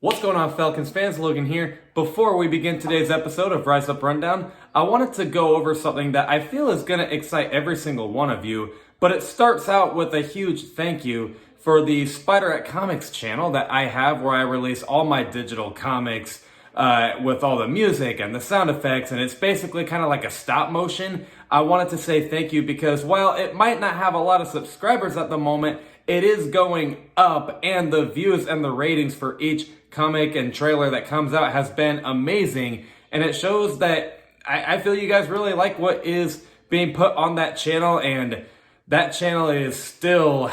What's going on, Falcons fans? Logan here. Before we begin today's episode of Rise Up Rundown, I wanted to go over something that I feel is going to excite every single one of you, but it starts out with a huge thank you for the Spider at Comics channel that I have, where I release all my digital comics with all the music and the sound effects, and it's basically kind of like a stop motion. I wanted to say thank you because while it might not have a lot of subscribers at the moment, it is going up, and the views and the ratings for each comic and trailer that comes out has been amazing, and it shows that I feel you guys really like what is being put on that channel, and that channel is still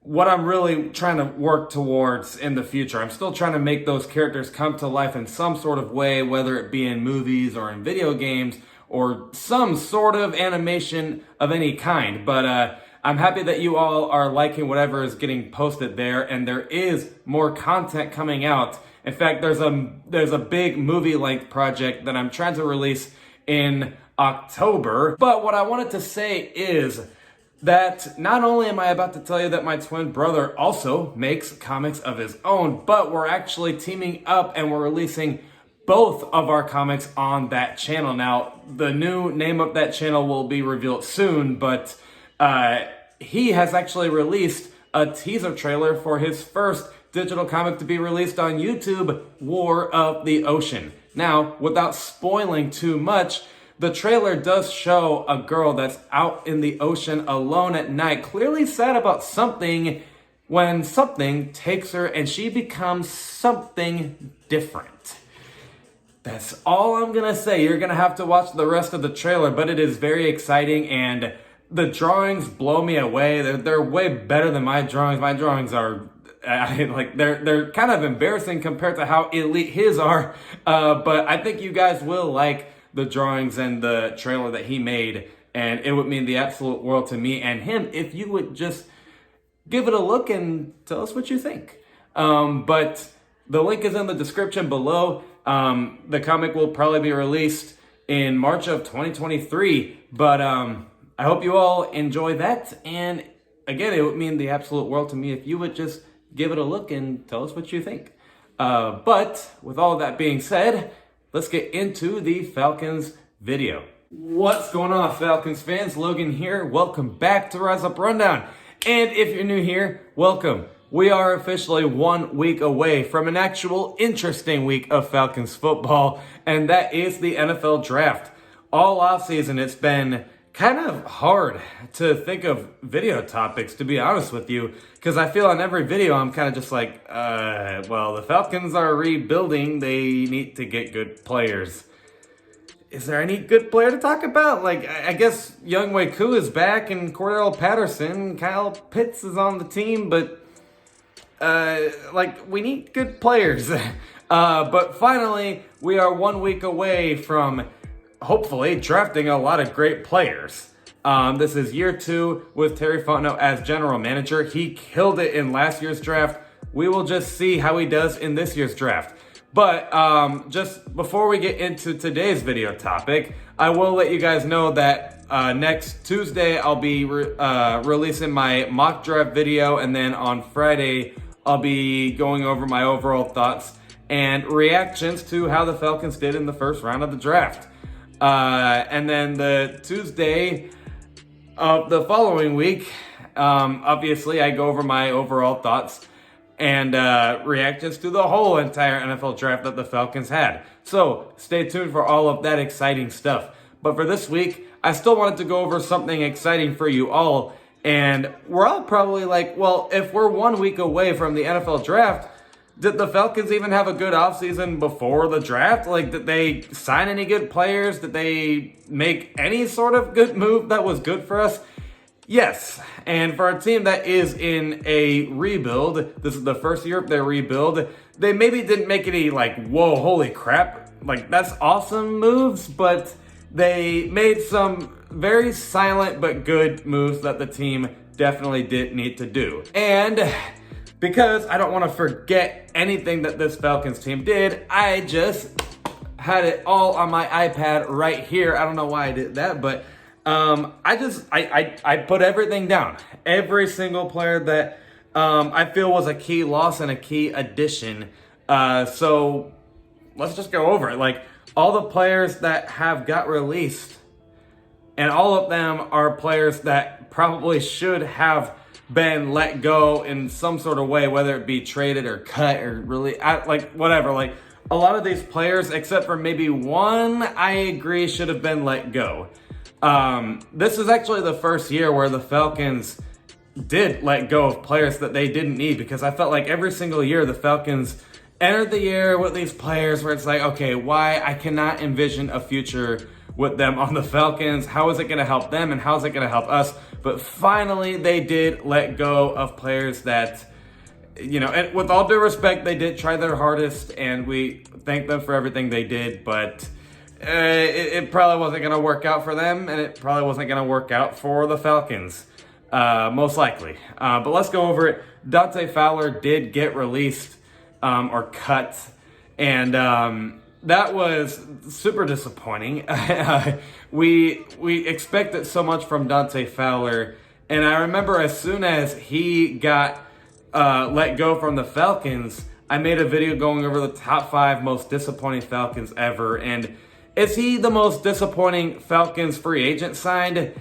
what I'm really trying to work towards in the future. I'm still trying to make those characters come to life in some sort of way, whether it be in movies or in video games or some sort of animation of any kind. But I'm happy that you all are liking whatever is getting posted there, and there is more content coming out. In fact, there's a big movie length project that I'm trying to release in October. But what I wanted to say is that not only am I about to tell you that my twin brother also makes comics of his own, but we're actually teaming up and we're releasing both of our comics on that channel. Now, the new name of that channel will be revealed soon, but he has actually released a teaser trailer for his first digital comic to be released on YouTube, War of the Ocean. Now, without spoiling too much, the trailer does show a girl that's out in the ocean alone at night, clearly sad about something, when something takes her and she becomes something different. That's all I'm gonna say. You're gonna have to watch the rest of the trailer, but it is very exciting, and the drawings blow me away. They're way better than my drawings. My drawings are they're kind of embarrassing compared to how elite his are. But I think you guys will like the drawings and the trailer that he made, and it would mean the absolute world to me and him if you would just give it a look and tell us what you think. But the link is in the description below. The comic will probably be released in March of 2023, but I hope you all enjoy that, and again, it would mean the absolute world to me if you would just give it a look and tell us what you think. But with all of that being said, let's get into the Falcons video. What's going on, Falcons fans? Logan here. Welcome back to Rise Up Rundown. And if you're new here, welcome. We are officially 1 week away from an actual interesting week of Falcons football, and that is the NFL Draft. All offseason, it's been kind of hard to think of video topics, to be honest with you, because I feel on every video I'm kind of just like, well, the Falcons are rebuilding. They need to get good players. Is there any good player to talk about? Like, I guess Young Waku is back and Cordell Patterson. Kyle Pitts is on the team, but we need good players. But finally, we are 1 week away from hopefully drafting a lot of great players. This is year 2 with Terry Fontenot as general manager. He killed it in last year's draft. We will just see how he does in this year's draft. But just before we get into today's video topic, I will let you guys know that next Tuesday I'll be releasing my mock draft video, and then on Friday I'll be going over my overall thoughts and reactions to how the Falcons did in the first round of the draft. And then the Tuesday of the following week, obviously I go over my overall thoughts and reactions to the whole entire NFL draft that the Falcons had. So stay tuned for all of that exciting stuff. But for this week, I still wanted to go over something exciting for you all. And we're all probably like, well, if we're 1 week away from the NFL draft, did the Falcons even have a good offseason before the draft? Like, did they sign any good players? Did they make any sort of good move that was good for us? Yes. And for a team that is in a rebuild, this is the first year of their rebuild, they maybe didn't make any whoa, holy crap, that's awesome moves, but they made some very silent but good moves that the team definitely did need to do. And because I don't want to forget anything that this Falcons team did, I just had it all on my iPad right here. I don't know why I did that, but I put everything down. Every single player that I feel was a key loss and a key addition So let's just go over it. Like, all the players that have got released, and all of them are players that probably should have been let go in some sort of way, whether it be traded or cut or whatever. Like, a lot of these players, except for maybe one, I agree should have been let go. This is actually the first year where the Falcons did let go of players that they didn't need, because I felt like every single year the Falcons entered the year with these players where it's like, okay, why? I cannot envision a future with them on the Falcons. How is it going to help them, and how is it going to help us? But finally, they did let go of players that, and with all due respect, they did try their hardest, and we thank them for everything they did, but it probably wasn't going to work out for them, and it probably wasn't going to work out for the Falcons, most likely. But let's go over it. Dante Fowler did get released or cut, and that was super disappointing. We expected so much from Dante Fowler, and I remember as soon as he got let go from the Falcons, I made a video going over the top 5 most disappointing Falcons ever. And is he the most disappointing Falcons free agent signed?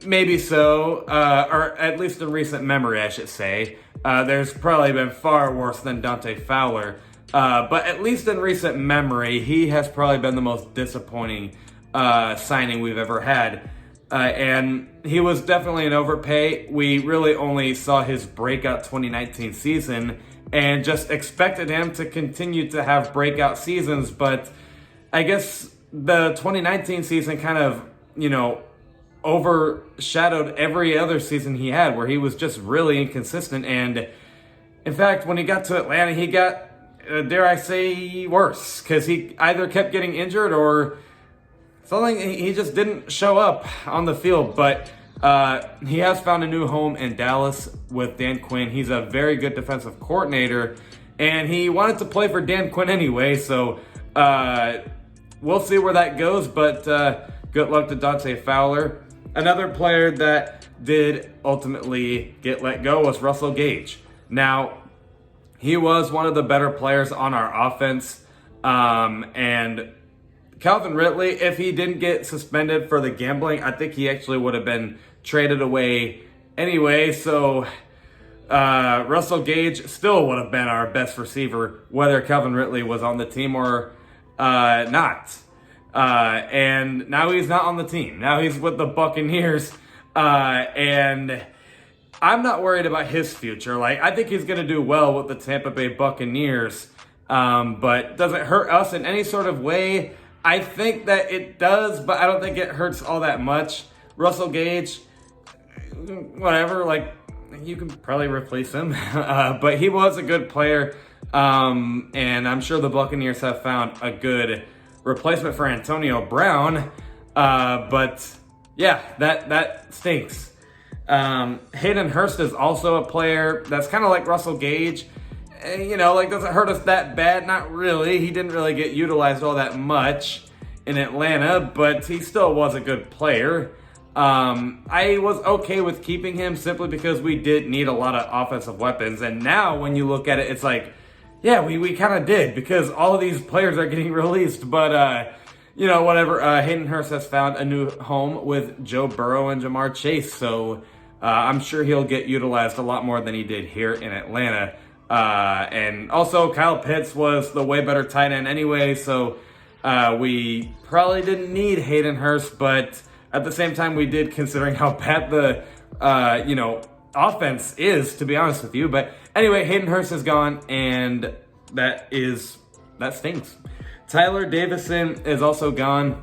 Maybe so, or at least in recent memory, I should say. There's probably been far worse than Dante Fowler. But at least in recent memory, he has probably been the most disappointing signing we've ever had. And he was definitely an overpay. We really only saw his breakout 2019 season and just expected him to continue to have breakout seasons. But I guess the 2019 season kind of, overshadowed every other season he had, where he was just really inconsistent. And in fact, when he got to Atlanta, he got, dare I say, worse, because he either kept getting injured or something. He just didn't show up on the field. But he has found a new home in Dallas with Dan Quinn. He's a very good defensive coordinator, and he wanted to play for Dan Quinn anyway, so we'll see where that goes. But good luck to Dante Fowler. Another player that did ultimately get let go was Russell Gage. Now, he was one of the better players on our offense, and Calvin Ridley, if he didn't get suspended for the gambling, I think he actually would have been traded away anyway. So Russell Gage still would have been our best receiver, whether Calvin Ridley was on the team or not. And now he's not on the team. Now he's with the Buccaneers. And I'm not worried about his future. Like, I think he's going to do well with the Tampa Bay Buccaneers. But does it hurt us in any sort of way? I think that it does, but I don't think it hurts all that much. Russell Gage, whatever, like, you can probably replace him. But he was a good player. And I'm sure the Buccaneers have found a good replacement for Antonio Brown. But yeah, that stinks. Hayden Hurst is also a player that's kind of like Russell Gage. Does it hurt us that bad? Not really. He didn't really get utilized all that much in Atlanta, but he still was a good player. I was okay with keeping him simply because we did need a lot of offensive weapons. And now when you look at it, it's like, yeah, we kind of did, because all of these players are getting released. But, whatever. Hayden Hurst has found a new home with Joe Burrow and Jamar Chase. So I'm sure he'll get utilized a lot more than he did here in Atlanta. And also Kyle Pitts was the way better tight end anyway. So we probably didn't need Hayden Hurst. But at the same time, we did, considering how bad the, offense is, to be honest with you. But anyway, Hayden Hurst is gone, and that stinks. Tyler Davison is also gone.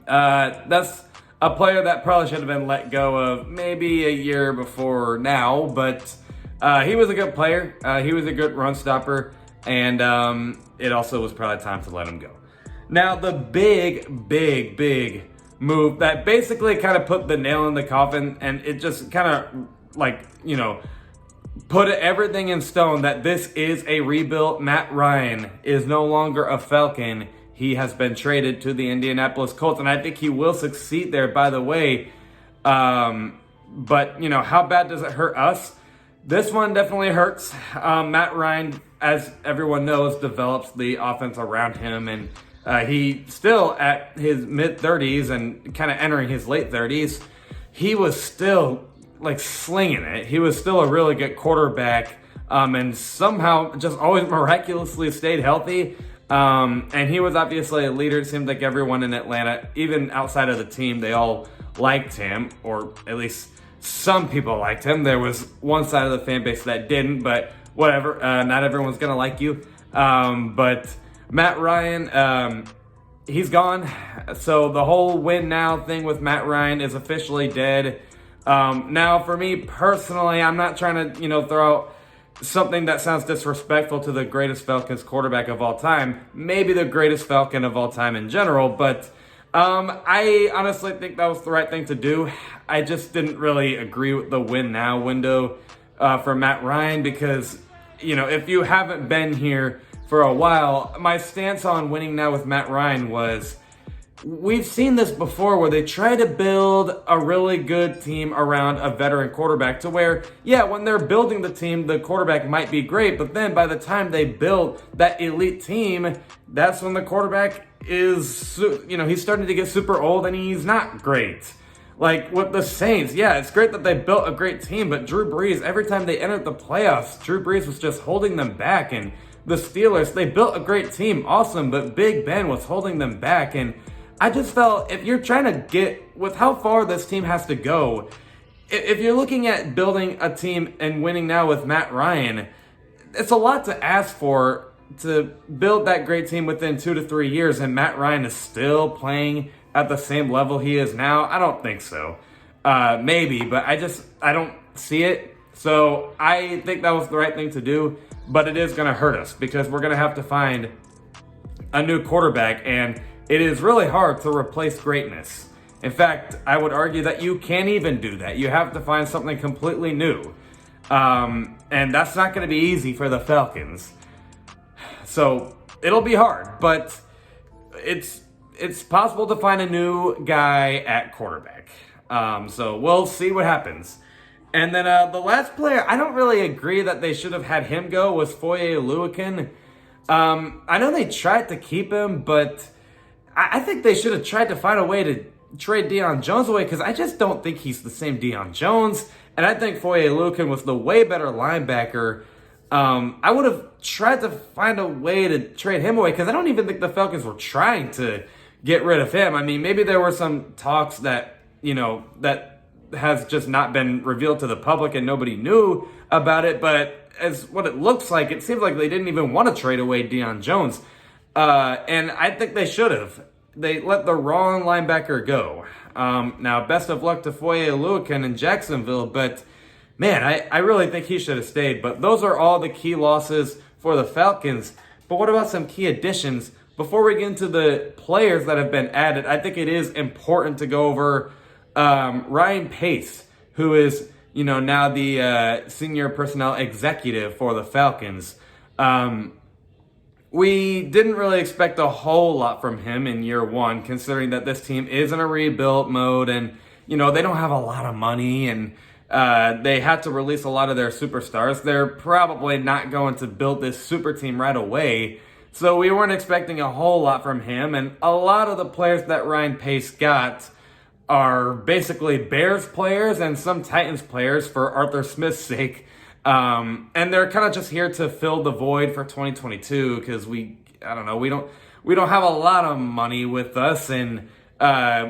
That's a player that probably should have been let go of maybe a year before now, but he was a good player. He was a good run stopper, and it also was probably time to let him go. Now, the big move that basically kind of put the nail in the coffin, and it just kind of put everything in stone that this is a rebuild. Matt Ryan is no longer a Falcon. He has been traded to the Indianapolis Colts, and I think he will succeed there, by the way. But, how bad does it hurt us? This one definitely hurts. Matt Ryan, as everyone knows, develops the offense around him, and he still at his mid-30s and kind of entering his late 30s, he was still like slinging it. He was still a really good quarterback, and somehow just always miraculously stayed healthy. And he was obviously a leader. It seemed like everyone in Atlanta, even outside of the team, they all liked him, or at least some people liked him. There was one side of the fan base that didn't, but whatever. Not everyone's gonna like you. But Matt Ryan, he's gone. So the whole win now thing with Matt Ryan is officially dead. Now, for me personally, I'm not trying to, throw out something that sounds disrespectful to the greatest Falcons quarterback of all time, maybe the greatest Falcon of all time in general, but I honestly think that was the right thing to do. I just didn't really agree with the win now window for Matt Ryan because, if you haven't been here for a while, my stance on winning now with Matt Ryan was, we've seen this before where they try to build a really good team around a veteran quarterback to where, when they're building the team, the quarterback might be great, but then by the time they build that elite team, that's when the quarterback is, he's starting to get super old and he's not great. Like with the Saints, it's great that they built a great team, but Drew Brees, every time they entered the playoffs, Drew Brees was just holding them back. And the Steelers, they built a great team, awesome, but Big Ben was holding them back. And I just felt if you're trying to get with how far this team has to go, if you're looking at building a team and winning now with Matt Ryan, it's a lot to ask for to build that great team within 2 to 3 years, and Matt Ryan is still playing at the same level he is now. I don't think so. Maybe, but I don't see it. So I think that was the right thing to do, but it is going to hurt us because we're going to have to find a new quarterback, and it is really hard to replace greatness. In fact, I would argue that you can't even do that. You have to find something completely new. And that's not going to be easy for the Falcons. So it'll be hard, but it's possible to find a new guy at quarterback. So we'll see what happens. And then the last player, I don't really agree that they should have had him go, was Foye Oluokun. I know they tried to keep him, but I think they should have tried to find a way to trade Deion Jones away because I just don't think he's the same Deion Jones. And I think Foye Oluokun was the way better linebacker. I would have tried to find a way to trade him away because I don't even think the Falcons were trying to get rid of him. I mean, maybe there were some talks that, that has just not been revealed to the public and nobody knew about it. But as what it looks like, it seems like they didn't even want to trade away Deion Jones. And I think they should have. They let the wrong linebacker go. Now, best of luck to Foye Oluokun in Jacksonville, but man, I really think he should have stayed. But those are all the key losses for the Falcons. But what about some key additions? Before we get into the players that have been added, I think it is important to go over Ryan Pace, who is, now the senior personnel executive for the Falcons. We didn't really expect a whole lot from him in year one, considering that this team is in a rebuild mode and, they don't have a lot of money and they had to release a lot of their superstars. They're probably not going to build this super team right away. So we weren't expecting a whole lot from him. And a lot of the players that Ryan Pace got are basically Bears players and some Titans players for Arthur Smith's sake. And they're kind of just here to fill the void for 2022 because we don't have a lot of money with us, and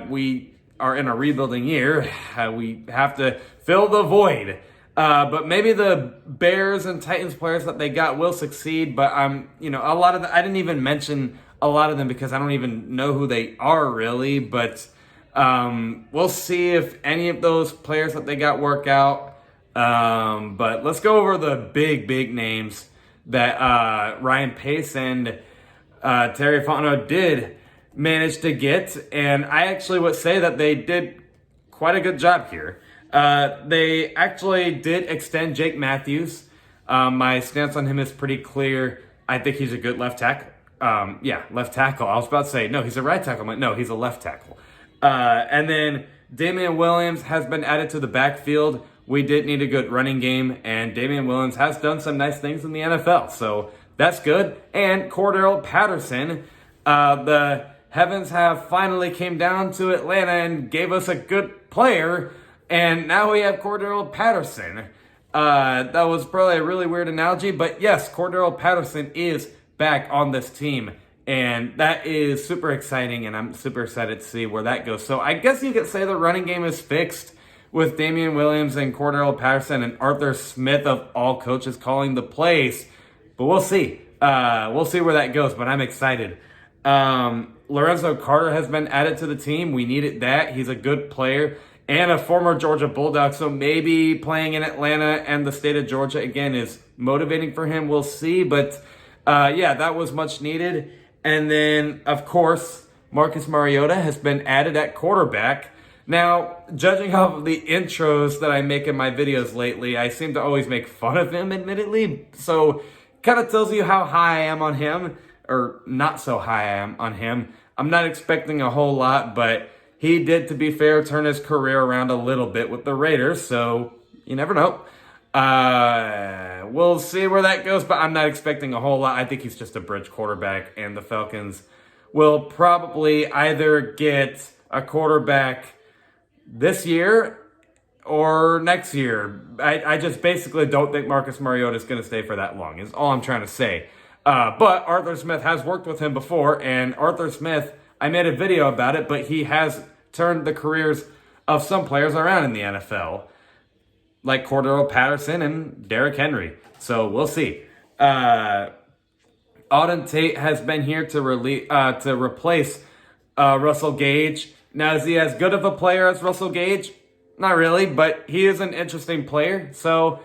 we are in a rebuilding year. We have to fill the void. But maybe the Bears and Titans players that they got will succeed. But a lot of I didn't even mention a lot of them because I don't even know who they are really. But we'll see if any of those players that they got work out. But let's go over the big names that Ryan Pace and Terry Fontenot did manage to get. And I actually would say that they did quite a good job here. They actually did extend Jake Matthews. My stance on him is pretty clear. I think he's a good left tackle. Left tackle. I was about to say, no, he's a right tackle. I'm like, no, he's a left tackle. And then Damien Williams has been added to the backfield. we did need a good running game, and Damien Williams has done some nice things in the NFL, so that's good. And Cordell Patterson, the heavens have finally came down to Atlanta and gave us a good player, and now we have Cordell Patterson. That was probably a really weird analogy, but yes, Cordell Patterson is back on this team, and that is super exciting, and I'm super excited to see where that goes. So I guess you could say the running game is fixed with Damien Williams and Cordell Patterson and Arthur Smith of all coaches calling the plays, but we'll see. We'll see where that goes, but I'm excited. Lorenzo Carter has been added to the team. We needed that. He's a good player and a former Georgia Bulldog, so maybe playing in Atlanta and the state of Georgia again is motivating for him. We'll see, but yeah, that was much needed. And then, of course, Marcus Mariota has been added at quarterback. Now, judging off of the intros that I make in my videos lately, I seem to always make fun of him, admittedly. So, kind of tells you how high I am on him, or not so high I am on him. I'm not expecting a whole lot, but he did, to be fair, turn his career around a little bit with the Raiders, so you never know. We'll see where that goes, but I'm not expecting a whole lot. I think he's just a bridge quarterback, and the Falcons will probably either get a quarterback this year or next year. I just basically don't think Marcus Mariota is going to stay for that long, is all I'm trying to say. But Arthur Smith has worked with him before, and Arthur Smith, I made a video about it, but he has turned the careers of some players around in the NFL, like Cordell Patterson and Derrick Henry. So we'll see. Tate has been here to replace Russell Gage. Now, is he as good of a player as Russell Gage? Not really, but he is an interesting player. So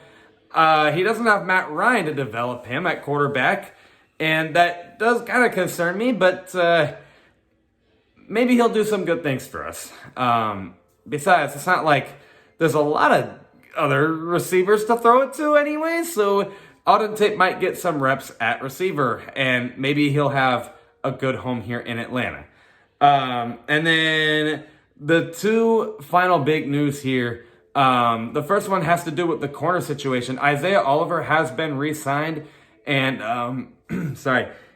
he doesn't have Matt Ryan to develop him at quarterback, and that does kind of concern me, but maybe he'll do some good things for us. Besides, it's not like there's a lot of other receivers to throw it to anyway, so Tate might get some reps at receiver, and maybe he'll have a good home here in Atlanta. And then the two final big news here. The first one has to do with the corner situation. Isaiah Oliver has been re-signed, and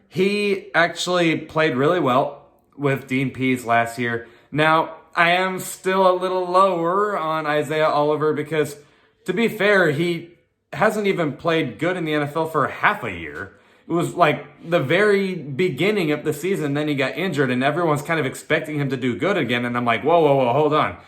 he actually played really well with Dean Pease last year. Now, I am still a little lower on Isaiah Oliver because, to be fair, he hasn't even played good in the NFL for half a year. It was like the very beginning of the season, then he got injured, and everyone's kind of expecting him to do good again, and I'm like, whoa, hold on.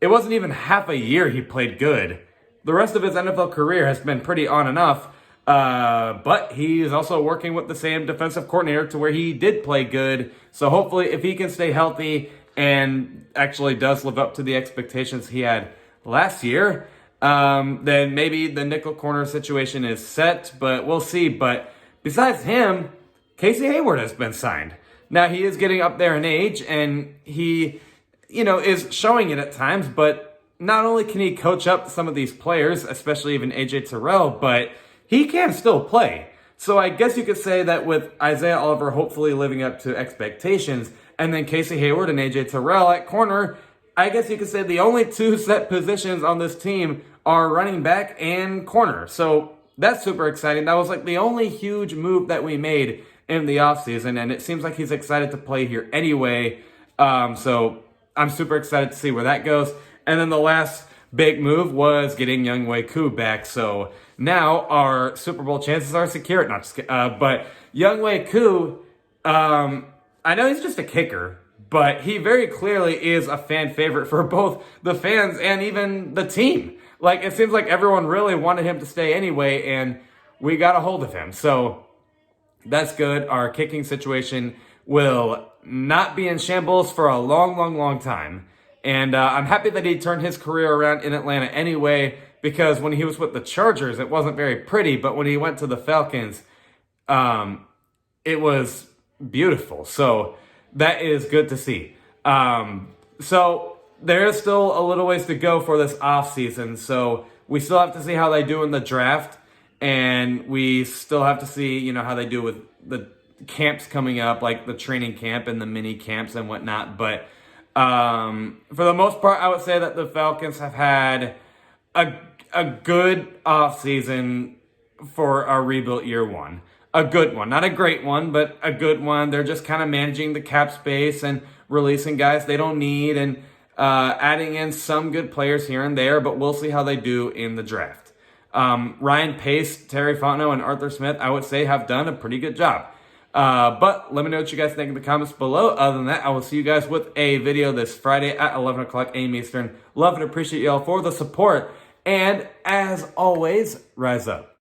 It wasn't even half a year he played good. The rest of his NFL career has been pretty on and off, but he is also working with the same defensive coordinator to where he did play good, so hopefully if he can stay healthy and actually does live up to the expectations he had last year, then maybe the nickel corner situation is set, but we'll see. But besides him, Casey Hayward has been signed. Now, he is getting up there in age, and he, is showing it at times, but not only can he coach up some of these players, especially even A.J. Terrell, but he can still play. So I guess you could say that with Isaiah Oliver hopefully living up to expectations, and then Casey Hayward and A.J. Terrell at corner, I guess you could say the only two set positions on this team are running back and corner. So that's super exciting. That was like the only huge move that we made in the offseason, and it seems like he's excited to play here anyway. So I'm super excited to see where that goes. And then the last big move was getting Younghoe Koo back. So now our Super Bowl chances are secure. Not just but Younghoe Koo, I know he's just a kicker, but he very clearly is a fan favorite for both the fans and even the team. Like, it seems like everyone really wanted him to stay anyway, and we got a hold of him. So that's good. Our kicking situation will not be in shambles for a long time. And I'm happy that he turned his career around in Atlanta anyway, because when he was with the Chargers, it wasn't very pretty. But when he went to the Falcons, it was beautiful. So that is good to see. So there is still a little ways to go for this offseason. So we still have to see how they do in the draft. And we still have to see, how they do with the camps coming up, like the training camp and the mini camps and whatnot. But for the most part, I would say that the Falcons have had a, a good offseason for our rebuilt year one. A good one. Not a great one, but a good one. They're just kind of managing the cap space and releasing guys they don't need and adding in some good players here and there, but we'll see how they do in the draft. Ryan Pace, Terry Fontenot, and Arthur Smith, I would say, have done a pretty good job. But let me know what you guys think in the comments below. Other than that, I will see you guys with a video this Friday at 11 o'clock a.m. Eastern. Love and appreciate y'all for the support. And as always, rise up.